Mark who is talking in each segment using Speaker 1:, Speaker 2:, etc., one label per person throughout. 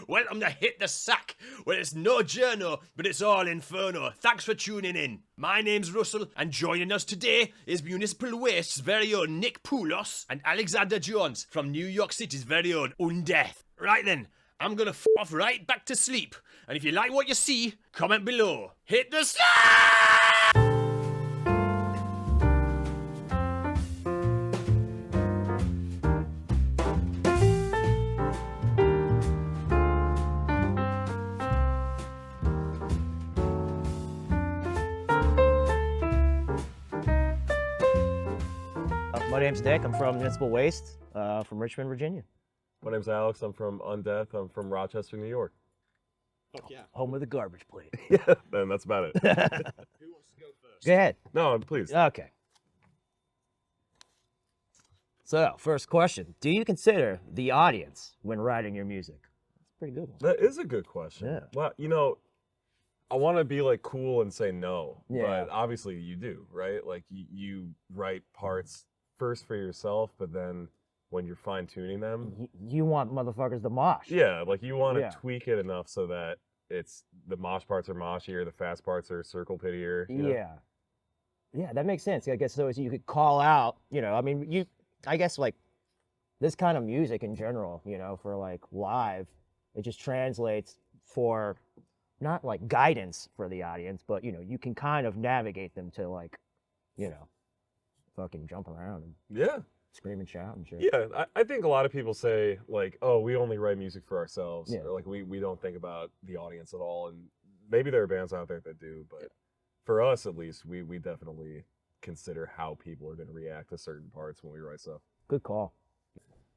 Speaker 1: Welcome to Hit the Sack, where it's no journo, but it's all inferno. Thanks for tuning in. My name's Russell, and joining us today is Municipal Waste's very own Nick Poulos and Alexander Jones from New York City's very own Undeath. Right then, I'm gonna off right back to sleep, and if you like what you see, comment below. Hit the sack!
Speaker 2: My name's Nick. I'm from Municipal Waste, from Richmond, Virginia.
Speaker 3: My name's Alex. I'm from Undeath. I'm from Rochester, New York.
Speaker 1: Fuck yeah.
Speaker 2: Home of the garbage plate.
Speaker 3: Yeah, then that's about it.
Speaker 1: Who wants to go first?
Speaker 2: Go ahead.
Speaker 3: No, please.
Speaker 2: Okay. So, first question. Do you consider the audience when writing your music? That's a pretty good one.
Speaker 3: That is a good question.
Speaker 2: Yeah.
Speaker 3: Well, I want to be like cool and say no,
Speaker 2: Yeah.
Speaker 3: but obviously you do, right? Like you write parts first for yourself, but then when you're fine tuning them,
Speaker 2: You want motherfuckers to mosh.
Speaker 3: yeah, like you want to
Speaker 2: Yeah.
Speaker 3: tweak it enough so that it's the mosh parts are moshier, the fast parts are circle pittier. You know?
Speaker 2: Yeah. Yeah, that makes sense. I guess so you could call out, I guess like this kind of music in general, for like live, it just translates for not like guidance for the audience, but you can kind of navigate them to like, fucking jump around and
Speaker 3: Yeah.
Speaker 2: scream and shout and shit.
Speaker 3: Yeah, I think a lot of people say like, oh, we only write music for ourselves,
Speaker 2: Yeah.
Speaker 3: or like we don't think about the audience at all, and maybe there are bands out there that do, but for us at least, we definitely consider how people are going to react to certain parts when we write stuff.
Speaker 2: Good call.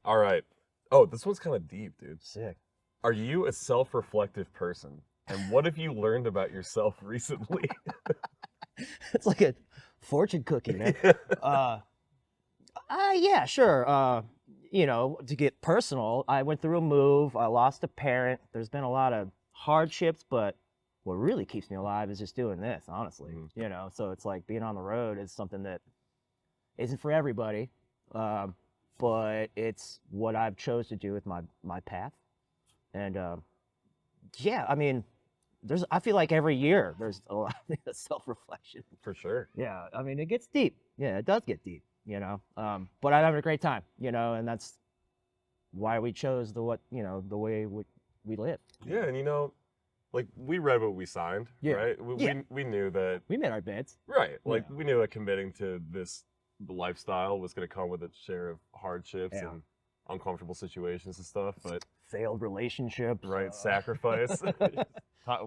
Speaker 3: All right. Oh, this one's kind of deep, dude.
Speaker 2: Sick.
Speaker 3: Are you a self-reflective person? And what have you learned about yourself recently?
Speaker 2: It's like a fortune cookie, man. Yeah, sure. To get personal, I went through a move. I lost a parent. There's been a lot of hardships, but what really keeps me alive is just doing this, honestly. So it's like being on the road is something that isn't for everybody, but it's what I've chose to do with my path. And I feel like every year there's a lot of self-reflection.
Speaker 3: For sure.
Speaker 2: Yeah, it gets deep. Yeah, it does get deep, but I'm having a great time, and that's why we chose the way we live.
Speaker 3: Yeah, and like we read what we signed,
Speaker 2: Yeah.
Speaker 3: right?
Speaker 2: Yeah.
Speaker 3: We knew that,
Speaker 2: We made our beds.
Speaker 3: right? Like
Speaker 2: Yeah.
Speaker 3: we knew that committing to this lifestyle was going to come with its share of hardships
Speaker 2: Yeah.
Speaker 3: and uncomfortable situations and stuff, but
Speaker 2: Failed relationships.
Speaker 3: right, sacrifice,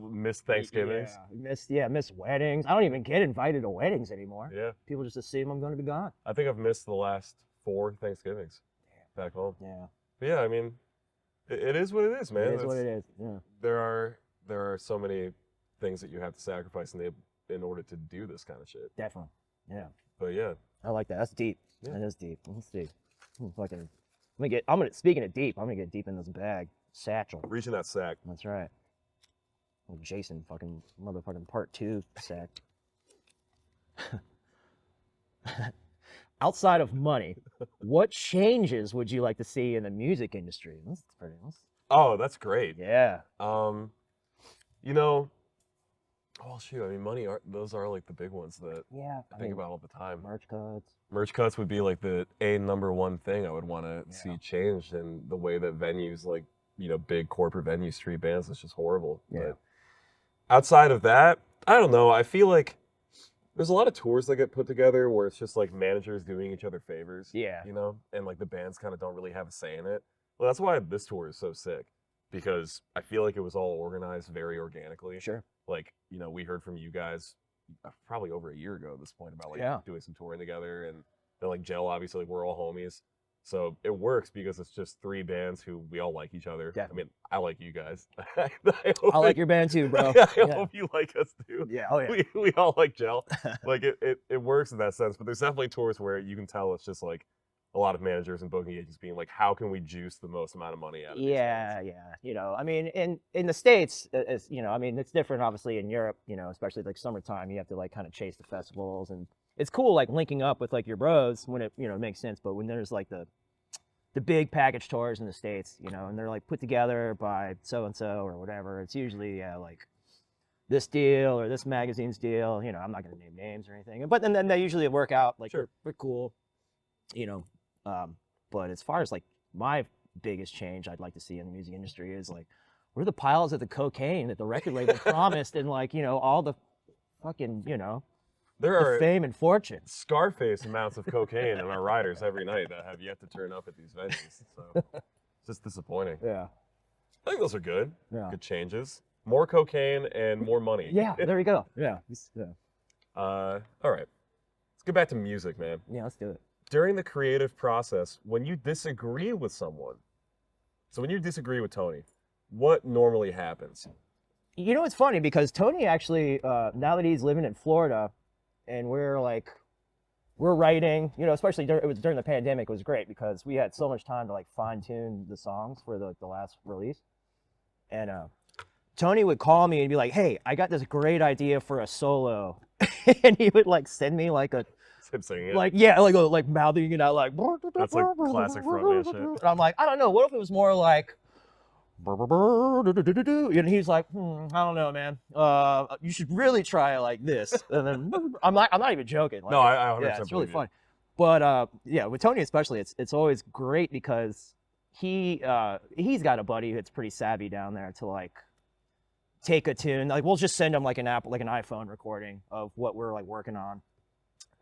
Speaker 3: missed Thanksgivings.
Speaker 2: Missed weddings. I don't even get invited to weddings anymore.
Speaker 3: Yeah,
Speaker 2: People just assume I'm going to be gone.
Speaker 3: I think I've missed the last 4 Thanksgivings back home.
Speaker 2: Yeah,
Speaker 3: But yeah, it is what it is, man.
Speaker 2: it is what it is. Yeah,
Speaker 3: There are so many things that you have to sacrifice in order to do this kind of shit.
Speaker 2: definitely. Yeah,
Speaker 3: But yeah,
Speaker 2: I like that. That's deep.
Speaker 3: Yeah.
Speaker 2: That is deep. Let's see. Speaking of deep, I'm gonna get deep in this bag. Satchel.
Speaker 3: reaching that sack.
Speaker 2: That's right. Oh, Jason fucking motherfucking part 2 sack. Outside of money, what changes would you like to see in the music industry? That's pretty nice.
Speaker 3: Oh, that's great.
Speaker 2: Yeah.
Speaker 3: Well, shoot, those are like the big ones that
Speaker 2: Yeah.
Speaker 3: I think about all the time.
Speaker 2: Merch cuts.
Speaker 3: Merch cuts would be like the number one thing I would want to see changed, and the way that venues, like, big corporate venues treat bands is just horrible.
Speaker 2: Yeah.
Speaker 3: But outside of that, I don't know. I feel like there's a lot of tours that get put together where it's just like managers doing each other favors.
Speaker 2: Yeah.
Speaker 3: And like the bands kind of don't really have a say in it. Well, that's why this tour is so sick, because I feel like it was all organized very organically.
Speaker 2: Sure.
Speaker 3: Like, we heard from you guys probably over a year ago at this point about like
Speaker 2: Yeah.
Speaker 3: doing some touring together, and then like Gel, obviously, like, we're all homies. So it works because it's just 3 bands who we all like each other.
Speaker 2: Definitely.
Speaker 3: I like you guys.
Speaker 2: I like your band too, bro.
Speaker 3: I
Speaker 2: Yeah.
Speaker 3: hope you like us too.
Speaker 2: Yeah. Oh yeah.
Speaker 3: We all like Gel. Like it works in that sense, but there's definitely tours where you can tell it's just like a lot of managers and booking agents being like, how can we juice the most amount of money out of these
Speaker 2: Yeah,
Speaker 3: bands?
Speaker 2: yeah. In the States, it's different obviously in Europe, especially like summertime, you have to like kind of chase the festivals and it's cool like linking up with like your bros when it makes sense. But when there's like the big package tours in the States, and they're like put together by so and so or whatever, it's usually like this deal or this magazine's deal. I'm not gonna name names or anything, but then they usually work out like they're cool, But as far as like my biggest change I'd like to see in the music industry is like, we're the piles of the cocaine that the record label promised, and like all the fucking
Speaker 3: There
Speaker 2: the
Speaker 3: are
Speaker 2: fame and fortune.
Speaker 3: Scarface amounts of cocaine in our riders every night that have yet to turn up at these venues. So it's just disappointing.
Speaker 2: Yeah.
Speaker 3: I think those are good.
Speaker 2: Yeah.
Speaker 3: Good changes. More cocaine and more money.
Speaker 2: Yeah. There you go. Yeah.
Speaker 3: All right. Let's get back to music, man.
Speaker 2: Yeah. Let's do it.
Speaker 3: During the creative process, when you disagree with someone, so when you disagree with Tony, what normally happens?
Speaker 2: It's funny because Tony actually, now that he's living in Florida, and we're writing, especially during the pandemic, it was great because we had so much time to like fine tune the songs for the last release. And Tony would call me and be like, "Hey, I got this great idea for a solo," and he would like send me like
Speaker 3: Him singing it.
Speaker 2: like mouthing it out like.
Speaker 3: That's like classic frontman shit.
Speaker 2: And I'm like, I don't know. What if it was more like. And he's like, I don't know, man. You should really try it like this. And then I'm not even joking. Like,
Speaker 3: No, I 100%
Speaker 2: yeah, it's really
Speaker 3: believe you.
Speaker 2: fun. But with Tony especially, it's always great because he's got a buddy that's pretty savvy down there to like take a tune. Like we'll just send him like an iPhone recording of what we're like working on,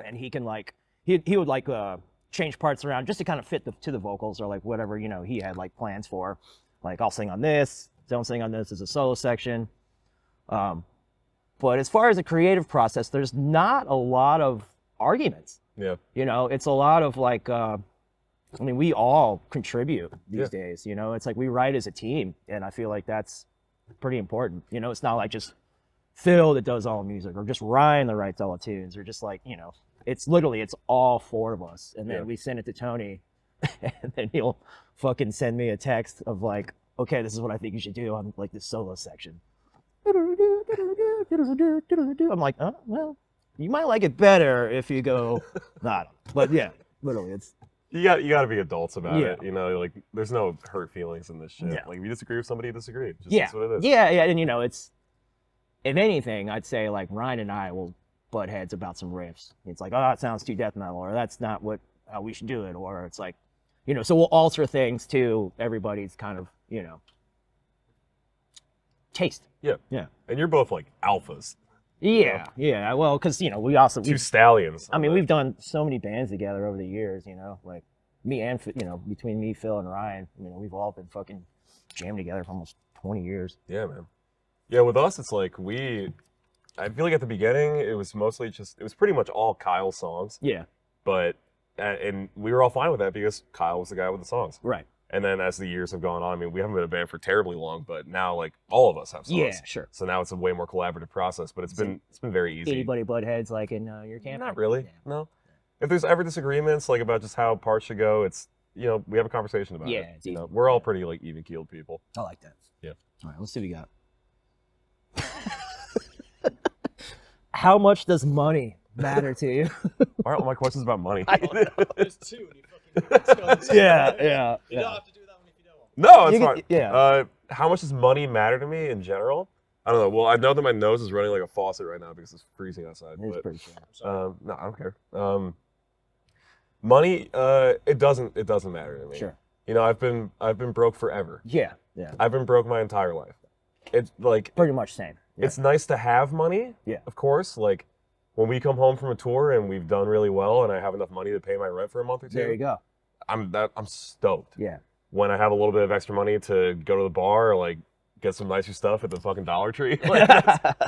Speaker 2: and he can like he would like change parts around just to kind of fit to the vocals or like whatever he had like plans for. Like, I'll sing on this, don't sing on this as a solo section. But as far as the creative process, there's not a lot of arguments.
Speaker 3: Yeah.
Speaker 2: It's a lot of like, we all contribute these days. It's like we write as a team, and I feel like that's pretty important. It's not like just Phil that does all the music or just Ryan that writes all the tunes or just like, it's all four of us. And then we send it to Tony. And then he'll fucking send me a text of like, okay, this is what I think you should do on like this solo section. I'm like, oh, well, you might like it better if you go not. But yeah, literally, it's
Speaker 3: You got to be adults about it. Like there's no hurt feelings in this shit.
Speaker 2: Yeah.
Speaker 3: Like if you disagree with somebody, you disagree. Just
Speaker 2: yeah,
Speaker 3: that's what it is.
Speaker 2: yeah, and it's if anything, I'd say like Ryan and I will butt heads about some riffs. It's like, oh, it sounds too death metal, or that's not how we should do it, or it's like. So we'll alter things to everybody's kind of, taste.
Speaker 3: Yeah.
Speaker 2: Yeah.
Speaker 3: And you're both like alphas.
Speaker 2: Yeah. Yeah. Well, because, we also...
Speaker 3: Two stallions.
Speaker 2: we've done so many bands together over the years, like me and, between me, Phil, and Ryan, we've all been fucking jammed together for almost 20 years.
Speaker 3: Yeah, man. Yeah, with us, it's like I feel like at the beginning, it was pretty much all Kyle's songs.
Speaker 2: Yeah.
Speaker 3: But... And we were all fine with that because Kyle was the guy with the songs.
Speaker 2: Right.
Speaker 3: And then as the years have gone on, we haven't been a band for terribly long, but now like all of us have songs.
Speaker 2: Yeah, sure.
Speaker 3: So now it's a way more collaborative process, but it's been very easy.
Speaker 2: Anybody butt heads like in your camp?
Speaker 3: Not really.
Speaker 2: Yeah.
Speaker 3: No. If there's ever disagreements like about just how parts should go, it's we have a conversation about it.
Speaker 2: Yeah, it's easy.
Speaker 3: We're all pretty like even keeled people.
Speaker 2: I like that.
Speaker 3: Yeah.
Speaker 2: All right, let's see what we got. How much does money matter to you?
Speaker 3: Why aren't all my questions about money?
Speaker 1: There's two, and you fucking
Speaker 2: Yeah.
Speaker 1: You don't have to do that one if you don't want.
Speaker 3: No, it's fine.
Speaker 2: Yeah.
Speaker 3: How much does money matter to me in general? I don't know. Well, I know that my nose is running like a faucet right now because it's freezing outside.
Speaker 2: It's
Speaker 3: But
Speaker 2: pretty sure.
Speaker 3: no, I don't care. Money, it doesn't matter to me.
Speaker 2: Sure.
Speaker 3: I've been broke forever.
Speaker 2: Yeah.
Speaker 3: I've been broke my entire life. It's like
Speaker 2: Pretty much same. Yeah.
Speaker 3: it's nice to have money.
Speaker 2: Yeah.
Speaker 3: Of course, like when we come home from a tour and we've done really well and I have enough money to pay my rent for a month or two.
Speaker 2: There you go.
Speaker 3: I'm stoked.
Speaker 2: Yeah.
Speaker 3: When I have a little bit of extra money to go to the bar or like get some nicer stuff at the fucking Dollar Tree, like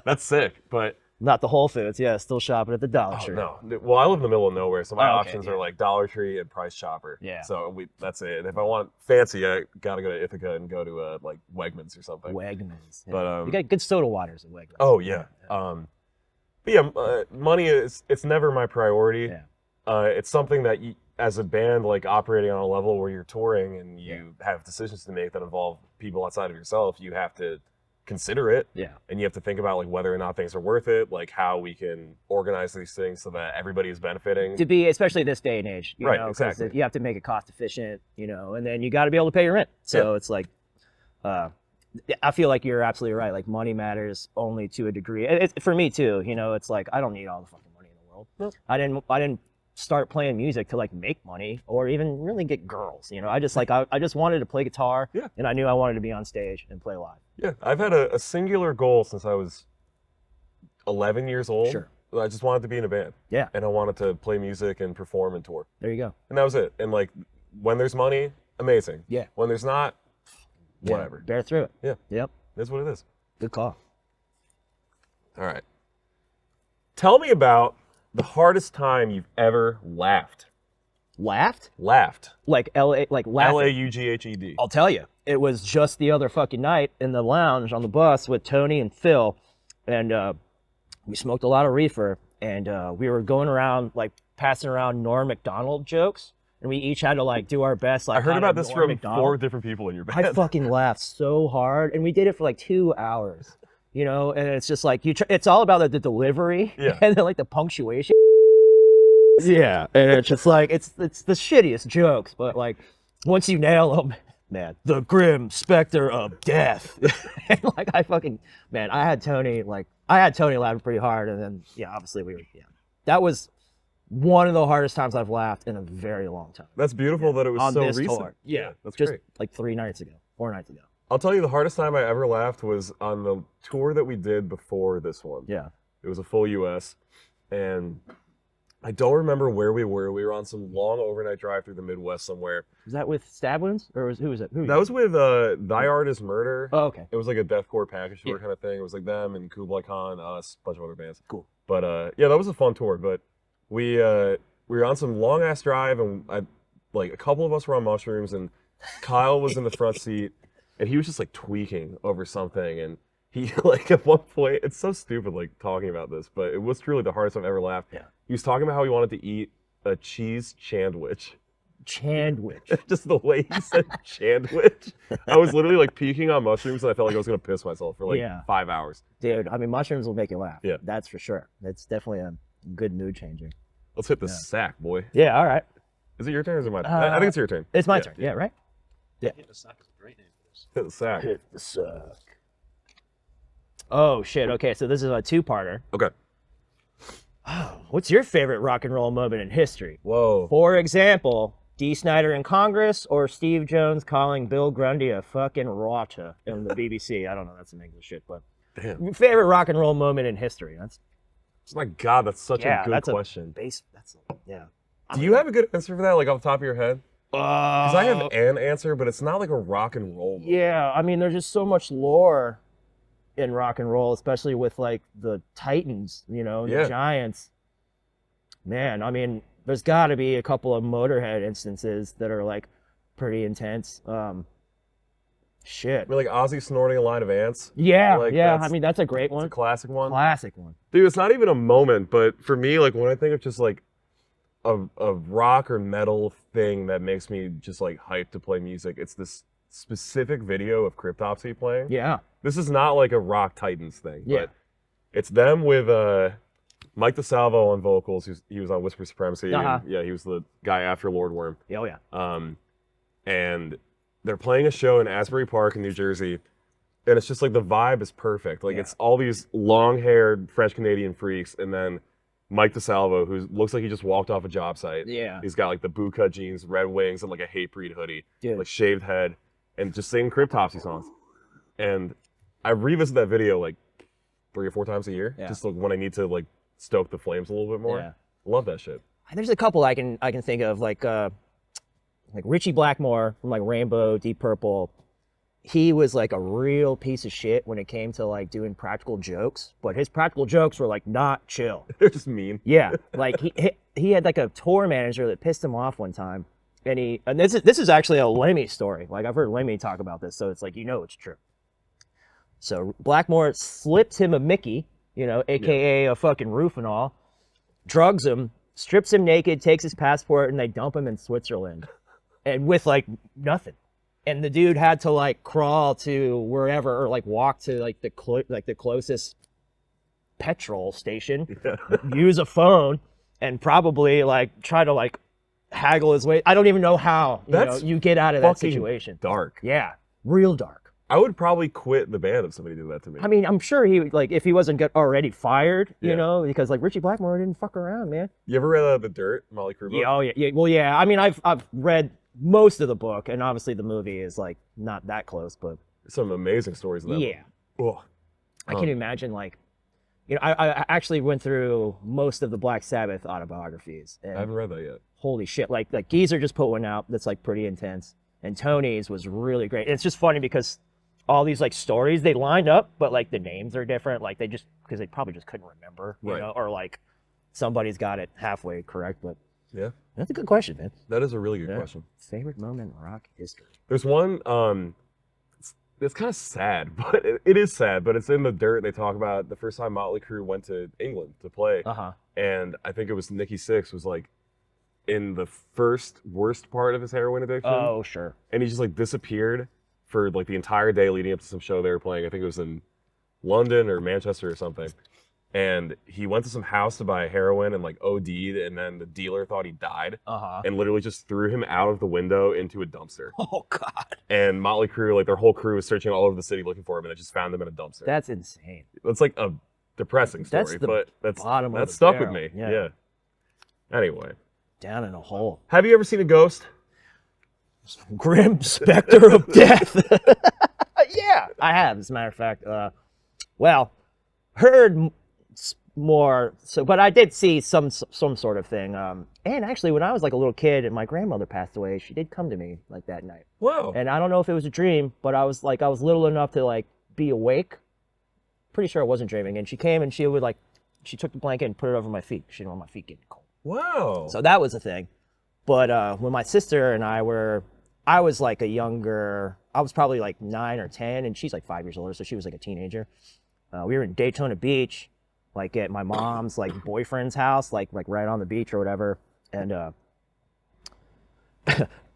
Speaker 3: that's sick. But
Speaker 2: Not the Whole Foods. Yeah, still shopping at the Dollar Tree.
Speaker 3: no. Well, I live in the middle of nowhere, so my
Speaker 2: Oh, okay,
Speaker 3: options
Speaker 2: yeah.
Speaker 3: are like Dollar Tree and Price Chopper.
Speaker 2: Yeah.
Speaker 3: So that's it. And if I want fancy, I gotta go to Ithaca and go to like Wegmans or something.
Speaker 2: Wegmans. Yeah.
Speaker 3: But,
Speaker 2: you got good soda waters at Wegmans.
Speaker 3: Oh yeah. But yeah, money it's never my priority.
Speaker 2: Yeah.
Speaker 3: It's something that you, as a band, like operating on a level where you're touring and you have decisions to make that involve people outside of yourself, you have to consider it.
Speaker 2: Yeah.
Speaker 3: And you have to think about like whether or not things are worth it, like how we can organize these things so that everybody is benefiting.
Speaker 2: To be, especially this day and age, you
Speaker 3: Right,
Speaker 2: know, 'cause
Speaker 3: exactly.
Speaker 2: you have to make it cost efficient, you know, and then you got to be able to pay your rent. So it's like, I feel like you're absolutely right. Like money matters only to a degree. For me too, you know, it's like I don't need all the fucking money in the world.
Speaker 3: No.
Speaker 2: I didn't start playing music to like make money or even really get girls. You know, I just like I just wanted to play guitar,
Speaker 3: Yeah.
Speaker 2: and I knew I wanted to be on stage and play live.
Speaker 3: Yeah, I've had a singular goal since I was 11 years old.
Speaker 2: Sure.
Speaker 3: I just wanted to be in a band.
Speaker 2: Yeah.
Speaker 3: And I wanted to play music and perform and tour.
Speaker 2: There you go.
Speaker 3: And that was it. And like when there's money, amazing.
Speaker 2: Yeah.
Speaker 3: When there's not, whatever.
Speaker 2: Bear through it.
Speaker 3: Yeah.
Speaker 2: Yep.
Speaker 3: That's what it is.
Speaker 2: Good call.
Speaker 3: All right. Tell me about the hardest time you've ever laughed.
Speaker 2: Laughed?
Speaker 3: Laughed.
Speaker 2: Like laughing.
Speaker 3: Laughed.
Speaker 2: I'll tell you, it was just the other fucking night in the lounge on the bus with Tony and Phil, and we smoked a lot of reefer, and we were going around like passing around Norm Macdonald jokes, and we each had to like do our best. Like
Speaker 3: I heard
Speaker 2: kind
Speaker 3: about
Speaker 2: of
Speaker 3: this
Speaker 2: Norm
Speaker 3: from
Speaker 2: Macdonald.
Speaker 3: 4 different people in your band.
Speaker 2: I fucking laughed so hard, and we did it for like 2 hours, you know. And it's just like it's all about the delivery,
Speaker 3: Yeah.
Speaker 2: and then like the punctuation. Yeah, and it's just like it's the shittiest jokes, but like once you nail them, man, the grim specter of death. And like I had Tony laughing pretty hard, and then obviously that was one of the hardest times I've laughed in a very long time.
Speaker 3: That's beautiful that it was
Speaker 2: On
Speaker 3: so
Speaker 2: this
Speaker 3: recent.
Speaker 2: tour.
Speaker 3: Yeah, that's
Speaker 2: Just
Speaker 3: great.
Speaker 2: like 4 nights ago.
Speaker 3: I'll tell you the hardest time I ever laughed was on the tour that we did before this one.
Speaker 2: Yeah.
Speaker 3: It was a full US, and I don't remember where we were. We were on some long overnight drive through the Midwest somewhere.
Speaker 2: Was that with Stab Wounds, or who was it?
Speaker 3: That was with Thy Art Is Murder.
Speaker 2: Oh, okay.
Speaker 3: It was like a deathcore package tour
Speaker 2: Yeah.
Speaker 3: kind of thing. It was like them and Kublai Khan, us, a bunch of other bands.
Speaker 2: Cool.
Speaker 3: But yeah, that was a fun tour. But we were on some long ass drive, and like a couple of us were on mushrooms, and Kyle was in the front seat, and he was just like tweaking over something, and he like at one point, it's so stupid like talking about this, but it was truly the hardest I've ever laughed.
Speaker 2: Yeah.
Speaker 3: He was talking about how he wanted to eat a cheese chandwich.
Speaker 2: Chandwich.
Speaker 3: Just the way he said chandwich. I was literally like peeking on mushrooms, and I felt like I was gonna piss myself for like 5 hours.
Speaker 2: Dude, I mean, mushrooms will make you laugh.
Speaker 3: Yeah.
Speaker 2: That's for sure. It's definitely a good mood changer.
Speaker 3: Let's hit the sack, boy.
Speaker 2: Yeah, all right.
Speaker 3: Is it your turn or is it my turn? I think it's your turn.
Speaker 2: It's my turn. Yeah, right?
Speaker 1: Hit the Sack is a great name for this.
Speaker 3: Hit the sack.
Speaker 2: Hit the sack. Oh, shit. Okay, so this is a two-parter.
Speaker 3: Okay.
Speaker 2: What's your favorite rock and roll moment in history?
Speaker 3: Whoa.
Speaker 2: For example, Dee Snider in Congress or Steve Jones calling Bill Grundy a fucking rotter in the BBC. I don't know, that's some English shit, but
Speaker 3: Damn.
Speaker 2: your favorite rock and roll moment in history. That's
Speaker 3: My God, that's such a good
Speaker 2: that's
Speaker 3: question.
Speaker 2: yeah.
Speaker 3: Do you have a good answer for that, like off the top of your head? Because I have an answer, but it's not like a rock and roll moment.
Speaker 2: Yeah, I mean, there's just so much lore in rock and roll, especially with like the Titans, you know,
Speaker 3: Yeah.
Speaker 2: the Giants. Man, I mean, there's got to be a couple of Motorhead instances that are like pretty intense. Shit.
Speaker 3: I mean, like Ozzy snorting a line of ants.
Speaker 2: Yeah,
Speaker 3: like,
Speaker 2: yeah.
Speaker 3: that's-
Speaker 2: I mean, that's a great
Speaker 3: It's a
Speaker 2: one.
Speaker 3: classic one.
Speaker 2: Classic one.
Speaker 3: Dude, it's not even a moment, but for me, like when I think of just like a rock or metal thing that makes me just like hyped to play music, it's this specific video of Cryptopsy playing.
Speaker 2: Yeah.
Speaker 3: This is not like a Rock Titans thing,
Speaker 2: Yeah.
Speaker 3: but it's them with Mike DeSalvo on vocals. He was on Whisper Supremacy.
Speaker 2: Uh-huh.
Speaker 3: And, yeah, he was the guy after Lord Worm.
Speaker 2: Oh, yeah.
Speaker 3: And they're playing a show in Asbury Park in New Jersey, and it's just like the vibe is perfect. Like it's all these long-haired French Canadian freaks, and then Mike DeSalvo, who looks like he just walked off a job site.
Speaker 2: Yeah.
Speaker 3: He's got like the boot cut jeans, red wings, and like a Hatebreed hoodie,
Speaker 2: Dude.
Speaker 3: like shaved head, and just singing Cryptopsy songs. And I revisit that video like 3 or 4 times a year,
Speaker 2: Yeah.
Speaker 3: just like when I need to like stoke the flames a little bit more.
Speaker 2: Yeah.
Speaker 3: Love that shit.
Speaker 2: There's a couple I can think of, like Richie Blackmore from like Rainbow, Deep Purple. He was like a real piece of shit when it came to like doing practical jokes, but his practical jokes were like not chill.
Speaker 3: They're just mean.
Speaker 2: Yeah, like he had like a tour manager that pissed him off one time, and this is actually a Lemmy story. Like I've heard Lemmy talk about this, so it's like it's true. So Blackmore slips him a Mickey, aka a fucking roof and all, drugs him, strips him naked, takes his passport, and they dump him in Switzerland, and with like nothing. and the dude had to like crawl to wherever or like walk to like the closest petrol station, use a phone, and probably like try to like haggle his way. I don't even know how you get out of that situation.
Speaker 3: Dark.
Speaker 2: Yeah, real dark.
Speaker 3: I would probably quit the band if somebody did that to me.
Speaker 2: I mean, I'm sure he like if he wasn't already fired, you know, because like Richie Blackmore didn't fuck around, man.
Speaker 3: You ever read The Dirt, Molly Crew book?
Speaker 2: Yeah, oh yeah. Well, yeah. I mean, I've read most of the book, and obviously the movie is like not that close, but
Speaker 3: some amazing stories in that
Speaker 2: yeah.
Speaker 3: book.
Speaker 2: I can imagine like, I actually went through most of the Black Sabbath autobiographies. And
Speaker 3: I haven't read that yet.
Speaker 2: Holy shit! Like Geezer just put one out that's like pretty intense, and Tony's was really great. And it's just funny because all these like stories they lined up, but like the names are different. Like they just because they probably just couldn't remember, you know, or like somebody's got it halfway correct. But
Speaker 3: yeah,
Speaker 2: that's a good question, man.
Speaker 3: That is a really good question.
Speaker 2: Favorite moment in rock history?
Speaker 3: There's one. It's kind of sad, but it is sad. But it's in The Dirt. They talk about the first time Motley Crue went to England to play, and I think it was Nicky Sixx was like in the first worst part of his heroin addiction.
Speaker 2: Oh, sure.
Speaker 3: And he just like disappeared for like the entire day leading up to some show they were playing. I think it was in London or Manchester or something. And he went to some house to buy heroin and like OD'd, and then the dealer thought he died and literally just threw him out of the window into a dumpster.
Speaker 2: Oh God!
Speaker 3: And Motley Crue, like their whole crew, was searching all over the city looking for him, and they just found him in a dumpster.
Speaker 2: That's insane.
Speaker 3: It's like a depressing story, but that stuck with me. Yeah. Anyway,
Speaker 2: down in a hole.
Speaker 3: Have you ever seen a ghost?
Speaker 2: Grim specter of death. Yeah, I have. As a matter of fact, well, heard more. So, but I did see some sort of thing. And actually, when I was like a little kid and my grandmother passed away, she did come to me like that night.
Speaker 3: Whoa.
Speaker 2: And I don't know if it was a dream, but I was little enough to like be awake. Pretty sure I wasn't dreaming. And she came and she took the blanket and put it over my feet. She didn't want my feet getting cold.
Speaker 3: Wow.
Speaker 2: So that was a thing. But when my sister and I was like I was probably like 9 or 10, and she's like 5 years older, so she was like a teenager. We were in Daytona Beach, like at my mom's like boyfriend's house, like right on the beach or whatever. And I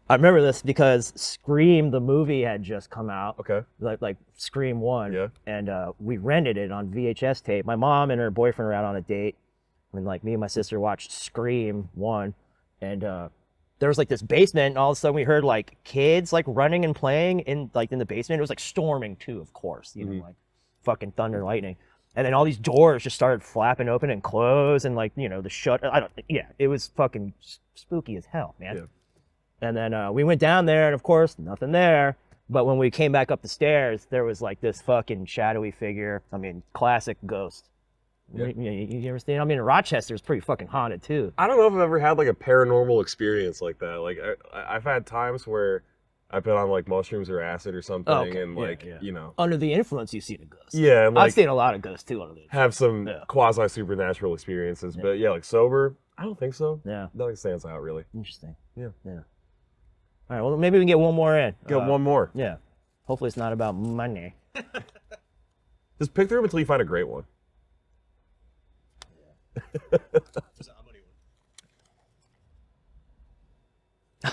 Speaker 2: remember this because Scream the movie had just come out.
Speaker 3: Okay.
Speaker 2: Like Scream 1.
Speaker 3: Yeah.
Speaker 2: And we rented it on VHS tape. My mom and her boyfriend were out on a date, and like me and my sister watched Scream 1, and there was like this basement, and all of a sudden we heard like kids like running and playing in the basement. It was like storming too, of course, like fucking thunder and lightning. And then all these doors just started flapping open and close, and like, it was fucking spooky as hell, man. Yeah. And then we went down there, and of course, nothing there. But when we came back up the stairs, there was like this fucking shadowy figure. I mean, classic ghost. Yeah. You ever seen it? I mean, Rochester's pretty fucking haunted too.
Speaker 3: I don't know if I've ever had like a paranormal experience like that. Like I've had times where I've been on like mushrooms or acid or something, and like
Speaker 2: under the influence, you've seen a ghost.
Speaker 3: Yeah, and, like,
Speaker 2: I've seen a lot of ghosts too under the influence.
Speaker 3: Have some quasi supernatural experiences, but like sober, I don't think so.
Speaker 2: Yeah,
Speaker 3: nothing stands out really.
Speaker 2: Interesting.
Speaker 3: Yeah.
Speaker 2: All right, well maybe we can get one more in.
Speaker 3: Get one more.
Speaker 2: Yeah. Hopefully it's not about money.
Speaker 3: Just pick through them until you find a great one.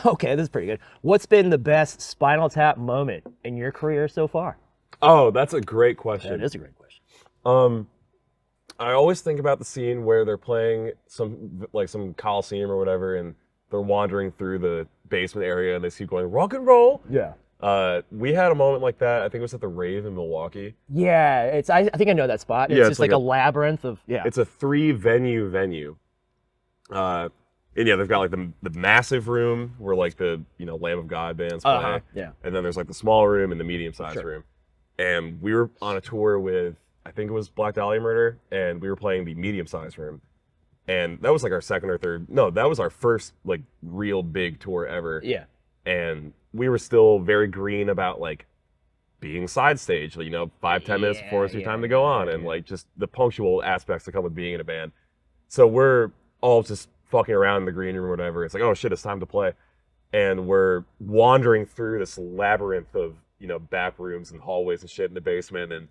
Speaker 2: Okay, this is pretty good. What's been the best Spinal Tap moment in your career so far?
Speaker 3: Oh, that's a great question.
Speaker 2: That is a great question.
Speaker 3: I always think about the scene where they're playing some Coliseum or whatever, and they're wandering through the basement area, and they keep going rock and roll.
Speaker 2: Yeah.
Speaker 3: We had a moment like that. I think it was at the Rave in Milwaukee.
Speaker 2: Yeah, I think I know that spot. It's just like a labyrinth of
Speaker 3: It's a 3-venue. And yeah, they've got like the massive room where like the Lamb of God bands play.
Speaker 2: Yeah.
Speaker 3: And then there's like the small room and the medium-sized room. And we were on a tour with, I think it was Black Dahlia Murder, and we were playing the medium-sized room. And that was like our second or third. No, that was our first like real big tour ever.
Speaker 2: Yeah.
Speaker 3: And we were still very green about like being side stage, 5-10 minutes before it's your time to go on, and like just the punctual aspects that come with being in a band. So we're all just fucking around in the green room or whatever. It's like, oh shit, it's time to play. And we're wandering through this labyrinth of, back rooms and hallways and shit in the basement, and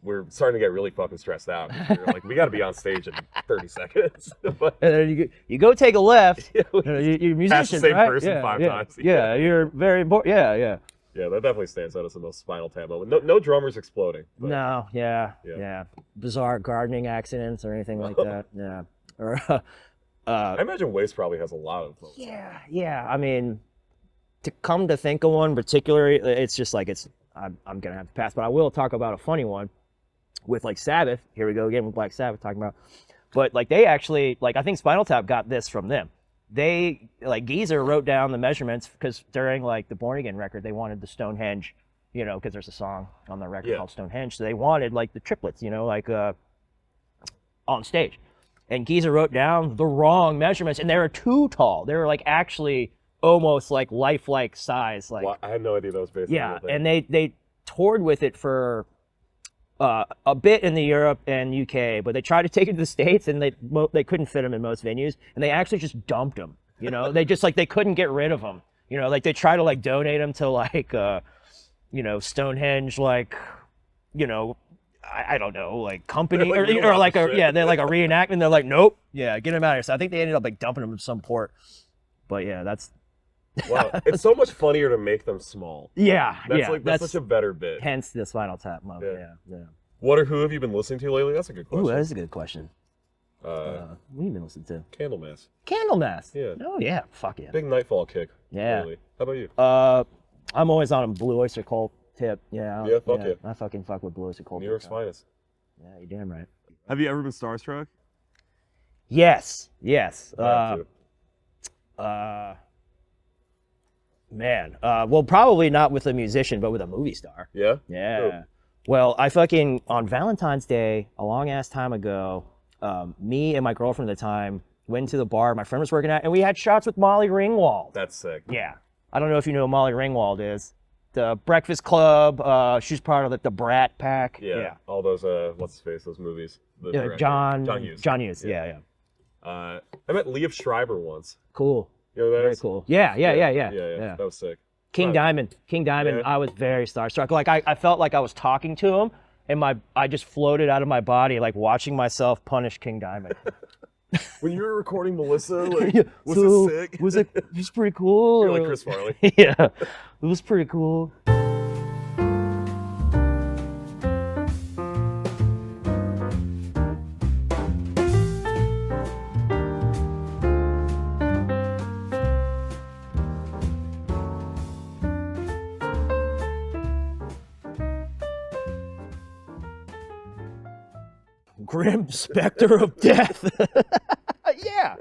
Speaker 3: we're starting to get really fucking stressed out. We're like, we got to be on stage in 30 seconds. But,
Speaker 2: and then you go take a left. You're musicians,
Speaker 3: the same
Speaker 2: right?
Speaker 3: person 5 times.
Speaker 2: Yeah, you're very important. Yeah.
Speaker 3: Yeah, that definitely stands out as the most Spinal Tap moment. No drummers exploding. But,
Speaker 2: No,
Speaker 3: Yeah.
Speaker 2: yeah. Bizarre gardening accidents or anything like that. Yeah. Or
Speaker 3: I imagine Waste probably has a lot of those.
Speaker 2: yeah. I mean, to come to think of one particularly, it's just like I'm gonna have to pass, but I will talk about a funny one with like Sabbath. Here we go again with Black Sabbath talking about, but like they actually like I think Spinal Tap got this from them. They like Geezer wrote down the measurements because during like the Born Again record they wanted the Stonehenge, you know, because there's a song on the record called Stonehenge, so they wanted like the triplets, you know, like on stage, and Geezer wrote down the wrong measurements, and they were too tall. They were like actually almost like lifelike size, like
Speaker 3: Well, I had no idea that was based on
Speaker 2: yeah,
Speaker 3: the thing.
Speaker 2: and they toured with it for a bit in the Europe and UK, but they tried to take it to the States and they couldn't fit them in most venues, and they actually just dumped them. You know, they just like they couldn't get rid of them. You know, like they try to like donate them to like you know, Stonehenge, like, you know, I don't know, like company
Speaker 3: Like,
Speaker 2: or like a
Speaker 3: shit.
Speaker 2: they're like a reenactment. They're like, nope, yeah, get them out of here. So I think they ended up like dumping them in some port. But yeah, that's
Speaker 3: Wow, it's so much funnier to make them small. That's such a better bit.
Speaker 2: hence the Spinal Tap moment. Yeah.
Speaker 3: What or who have you been listening to lately? That's a good question.
Speaker 2: Ooh, that is a good question. What have you been listening to?
Speaker 3: Candlemass.
Speaker 2: Candlemass.
Speaker 3: Yeah.
Speaker 2: Oh yeah, fuck yeah.
Speaker 3: Big Nightfall kick.
Speaker 2: Yeah.
Speaker 3: Lately. How about you?
Speaker 2: I'm always on a Blue Oyster Cult tip. Yeah.
Speaker 3: Yeah, fuck yeah.
Speaker 2: I fucking fuck with Blue Oyster Cult.
Speaker 3: New York's finest.
Speaker 2: Yeah, you're damn right.
Speaker 3: Have you ever been starstruck?
Speaker 2: Yes.
Speaker 3: I have too.
Speaker 2: Man. Well, probably not with a musician, but with a movie star.
Speaker 3: Yeah?
Speaker 2: Yeah.
Speaker 3: Who?
Speaker 2: Well, I fucking, on Valentine's Day, a long ass time ago, me and my girlfriend at the time went to the bar my friend was working at, and we had shots with Molly Ringwald.
Speaker 3: That's sick.
Speaker 2: Yeah. I don't know if you know who Molly Ringwald is. The Breakfast Club, she's part of the Brat Pack.
Speaker 3: Yeah. All those, what's his face, those movies. The director.
Speaker 2: John
Speaker 3: Hughes.
Speaker 2: John Hughes, yeah.
Speaker 3: I met Liev Schreiber once.
Speaker 2: Cool.
Speaker 3: You know who that
Speaker 2: Very
Speaker 3: is?
Speaker 2: cool. Yeah.
Speaker 3: That was sick.
Speaker 2: King
Speaker 3: Right.
Speaker 2: Diamond.
Speaker 3: Yeah.
Speaker 2: I was very starstruck. Like I felt like I was talking to him, and I just floated out of my body, like watching myself punish King Diamond.
Speaker 3: When you were recording Melissa, like, was
Speaker 2: So,
Speaker 3: it sick?
Speaker 2: Was it pretty cool?
Speaker 3: You're like Chris Farley.
Speaker 2: Yeah, it was pretty cool. Grim Spectre of Death. Yeah.